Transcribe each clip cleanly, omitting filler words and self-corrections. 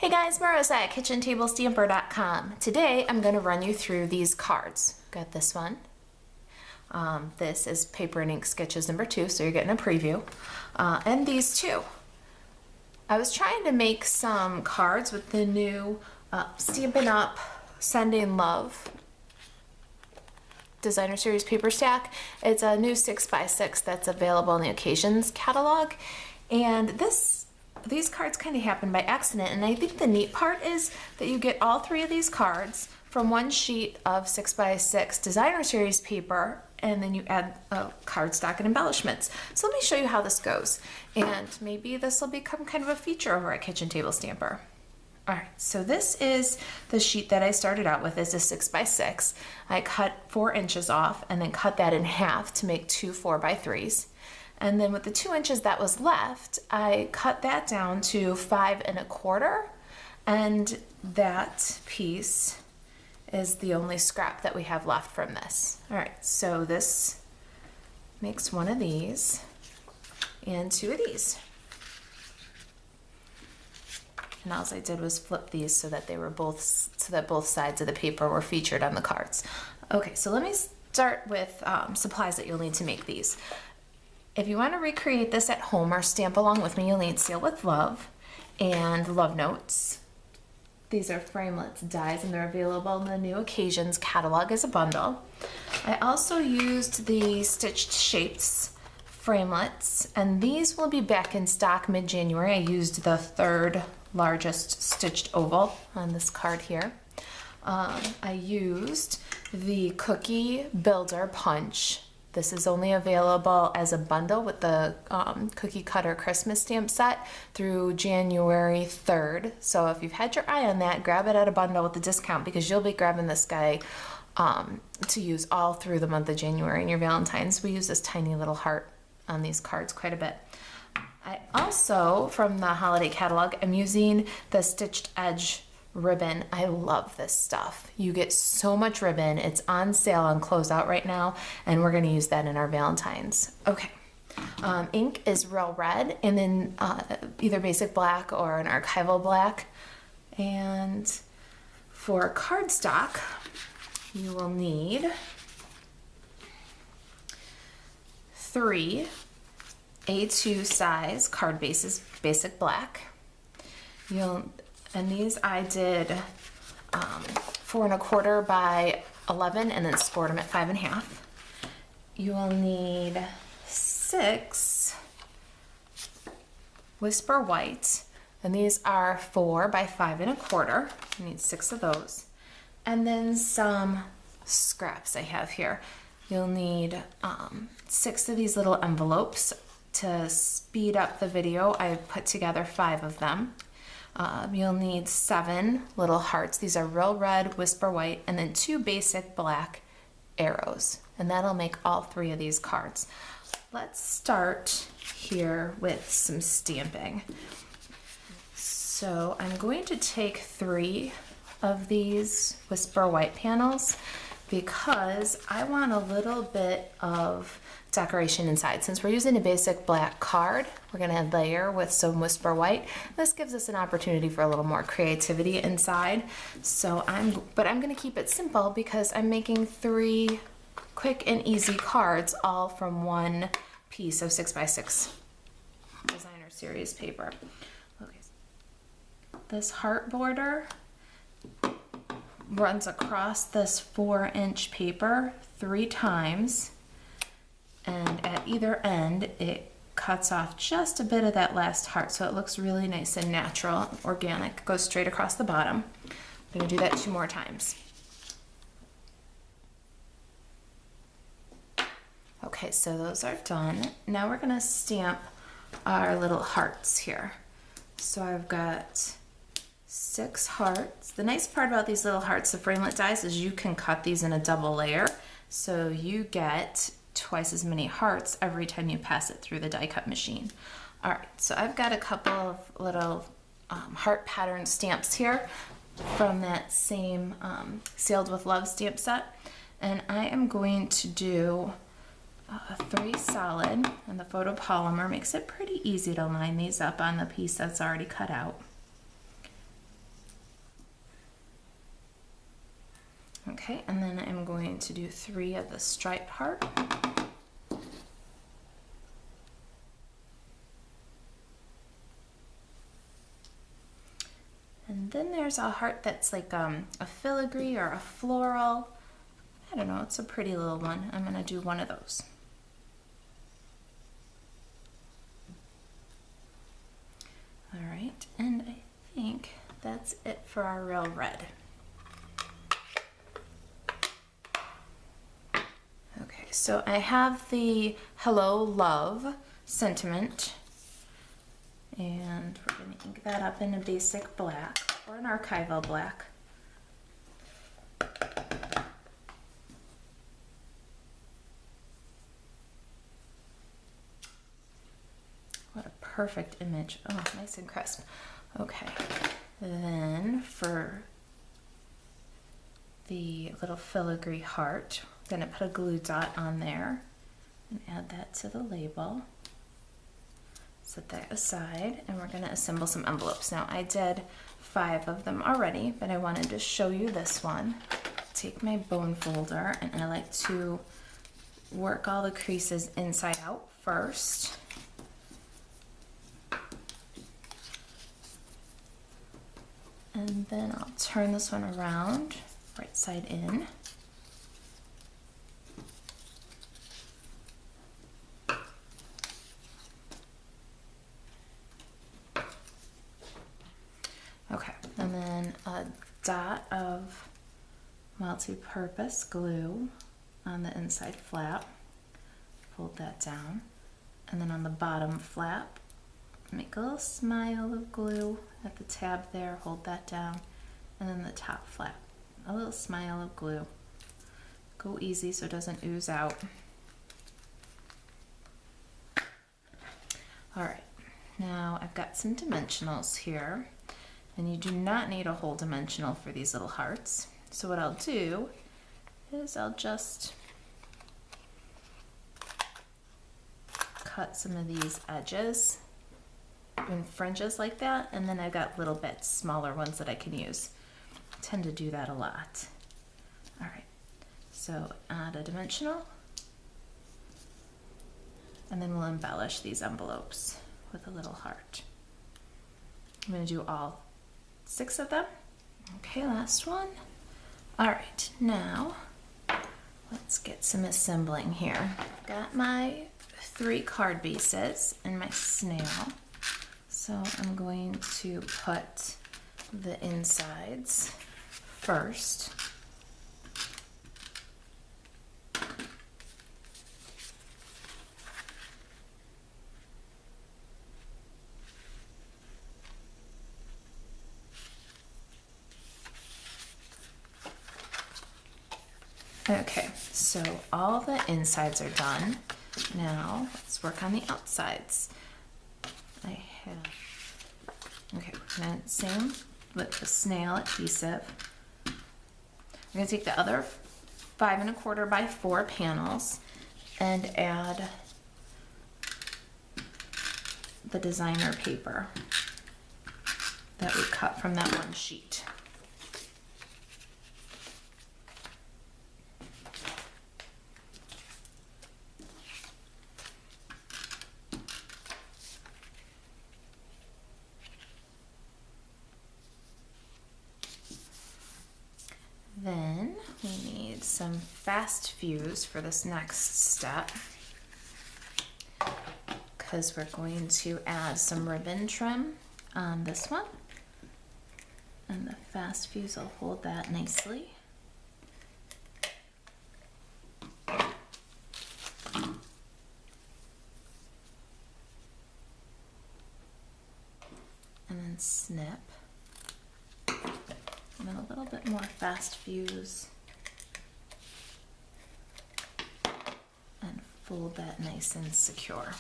Hey guys, Marosa at KitchenTableStamper.com. Today I'm going to run you through these cards. Got this one. This is Paper and Ink Sketches number 2, so you're getting a preview. And these two. I was trying to make some cards with the new Stampin' Up! Sending Love Designer Series paper stack. It's a new 6x6 that's available in the Occasions catalog. And these cards kind of happen by accident, and I think the neat part is that you get all 3 of these cards from one sheet of 6x6 Designer Series paper, and then you add cardstock and embellishments. So let me show you how this goes, and maybe this will become kind of a feature over at Kitchen Table Stamper. Alright, so this is the sheet that I started out with. It's a 6x6. I cut 4 inches off and then cut that in half to make 2 4x3s. And then with the 2 inches that was left, I cut that down to 5 1/4, and that piece is the only scrap that we have left from this. All right, so this makes 1 of these and 2 of these. And all I did was flip these so that both sides of the paper were featured on the cards. Okay, so let me start with supplies that you'll need to make these. If you want to recreate this at home or stamp along with me, you'll need Seal with Love and Love Notes. These are framelits dies, and they're available in the new Occasions catalog as a bundle. I also used the Stitched Shapes framelits, and these will be back in stock mid-January. I used the 3rd largest stitched oval on this card here. I used the Cookie Builder Punch. This is only available as a bundle with the Cookie Cutter Christmas stamp set through January 3rd. So if you've had your eye on that, grab it at a bundle with the discount, because you'll be grabbing this guy to use all through the month of January in your Valentine's. We use this tiny little heart on these cards quite a bit. I also, from the holiday catalog, I'm using the Stitched Edge ribbon. I love this stuff. You get so much ribbon. It's on sale on closeout right now, and we're going to use that in our Valentine's. Okay. Ink is Real Red, and then either basic black or an archival black. And for cardstock, you will need 3 A2 size card bases, basic black. And these I did 4 1/4 by 11, and then scored them at 5 1/2. You will need 6 Whisper White, and these are 4 by 5 1/4. You need 6 of those. And then some scraps I have here. You'll need 6 of these little envelopes. To speed up the video, I put together 5 of them. You'll need 7 little hearts. These are Real Red, Whisper White, and then 2 basic black arrows. And that'll make all 3 of these cards. Let's start here with some stamping. So I'm going to take 3 of these Whisper White panels because I want a little bit of decoration inside. Since we're using a basic black card, we're going to layer with some Whisper White. This gives us an opportunity for a little more creativity inside. So I'm going to keep it simple because I'm making 3 quick and easy cards, all from one piece of 6x6 Designer Series paper. Okay. This heart border runs across this 4-inch paper 3 times. And at either end, it cuts off just a bit of that last heart, so it looks really nice and natural, organic. Goes straight across the bottom. I'm going to do that 2 more times. Okay, so those are done. Now we're going to stamp our little hearts here. So I've got 6 hearts. The nice part about these little hearts, the framelit dies, is you can cut these in a double layer, so you get twice as many hearts every time you pass it through the die cut machine. All right, so I've got a couple of little heart pattern stamps here from that same Sealed with Love stamp set, and I am going to do 3 solid, and the photopolymer makes it pretty easy to line these up on the piece that's already cut out. Okay, and then I'm going to do 3 of the striped heart. And then there's a heart that's like a filigree or a floral. I don't know, it's a pretty little one. I'm gonna do one of those. All right, and I think that's it for our real red. Okay, so I have the Hello Love sentiment, and we're going to ink that up in a basic black or an archival black. What a perfect image. Oh, nice and crisp. Okay, then for the little filigree heart, I'm going to put a glue dot on there and add that to the label. Set that aside, and we're going to assemble some envelopes. Now I did 5 of them already, but I wanted to show you this one. Take my bone folder, and I like to work all the creases inside out first. And then I'll turn this one around, right side in. Okay, and then a dot of multi-purpose glue on the inside flap. Fold that down. And then on the bottom flap, make a little smile of glue at the tab there, hold that down. And then the top flap, a little smile of glue. Go easy so it doesn't ooze out. All right, now I've got some dimensionals here. And you do not need a whole dimensional for these little hearts. So what I'll do is I'll just cut some of these edges in fringes like that, and then I've got little bits, smaller ones that I can use. I tend to do that a lot. All right, so add a dimensional, and then we'll embellish these envelopes with a little heart. I'm going to do all 6 of them. Okay, last one. All right, now let's get some assembling here. Got my 3 card bases and my snail. So I'm going to put the insides first. Okay, so all the insides are done. Now let's work on the outsides. Okay, we're gonna same with the snail adhesive. We're gonna take the other 5 1/4 by 4 panels and add the designer paper that we cut from that one sheet. Then we need some fast fuse for this next step, because we're going to add some ribbon trim on this one, and the fast fuse will hold that nicely. And then snip. And then a little bit more fast fuse, and fold that nice and secure.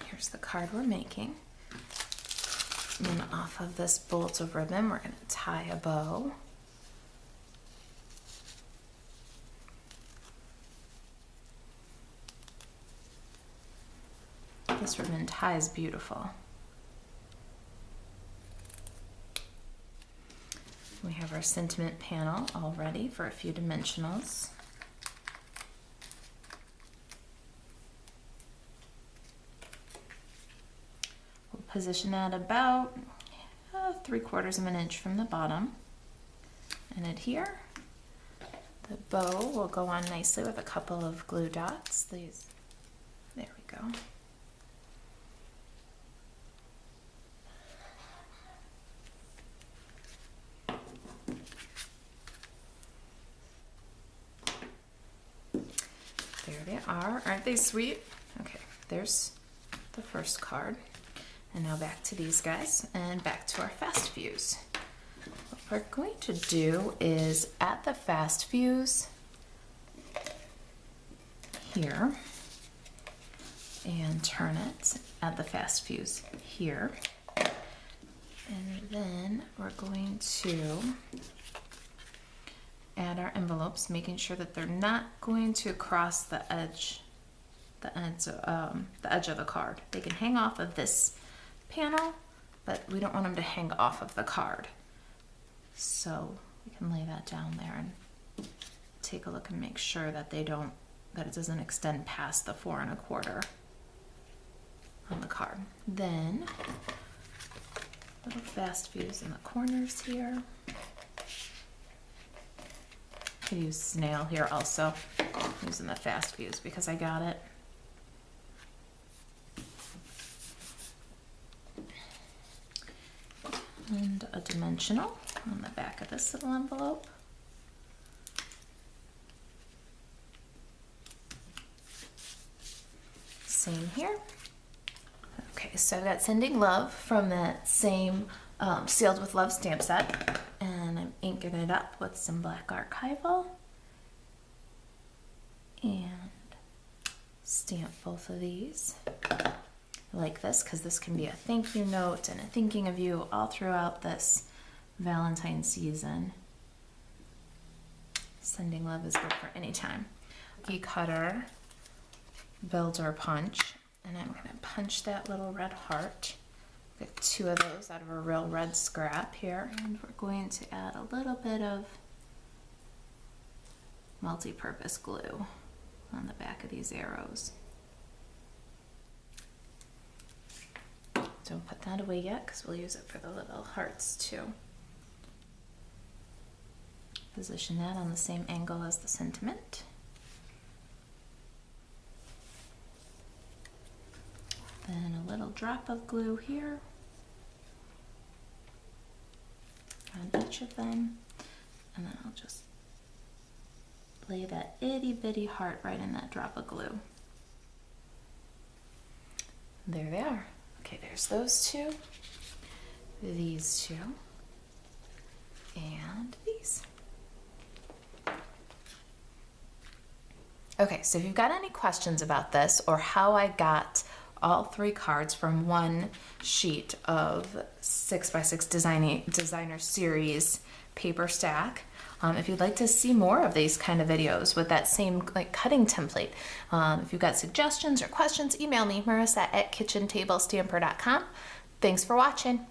Here's the card we're making. And then off of this bolt of ribbon, we're going to tie a bow. This ribbon ties beautiful. We have our sentiment panel all ready for a few dimensionals. We'll position that about 3/4 of an inch from the bottom and adhere. The bow will go on nicely with a couple of glue dots. These, there we go. There they are. Aren't they sweet? Okay, there's the first card. And now back to these guys and back to our fast fuse. What we're going to do is at the fast fuse here and turn it at the fast fuse here. And then we're going to add our envelopes, making sure that they're not going to cross the edge of the card. They can hang off of this panel, but we don't want them to hang off of the card. So we can lay that down there and take a look and make sure that it doesn't extend past the 4 1/4 on the card. Then little fast fuse in the corners here. I could use snail here also, using the fast fuse because I got it. And a dimensional on the back of this little envelope. Same here. Okay, so I've got Sending Love from that same Sealed with Love stamp set, and I'm inking it up with some black archival and stamp both of these. I like this because this can be a thank you note and a thinking of you all throughout this Valentine season. Sending Love is good for any time. Key cutter, builder punch, and I'm going to punch that little red heart. Get 2 of those out of a real red scrap here, and we're going to add a little bit of multi-purpose glue on the back of these arrows. Don't put that away yet because we'll use it for the little hearts too. Position that on the same angle as the sentiment. Then a little drop of glue here on each of them, and then I'll just lay that itty bitty heart right in that drop of glue. There they are. Okay, there's those 2, these 2, and these. Okay, so if you've got any questions about this or how I got all 3 cards from one sheet of 6x6 designer series paper stack, if you'd like to see more of these kind of videos with that same cutting template, if you've got suggestions or questions, email me, Marissa at kitchentablestamper.com. Thanks for watching.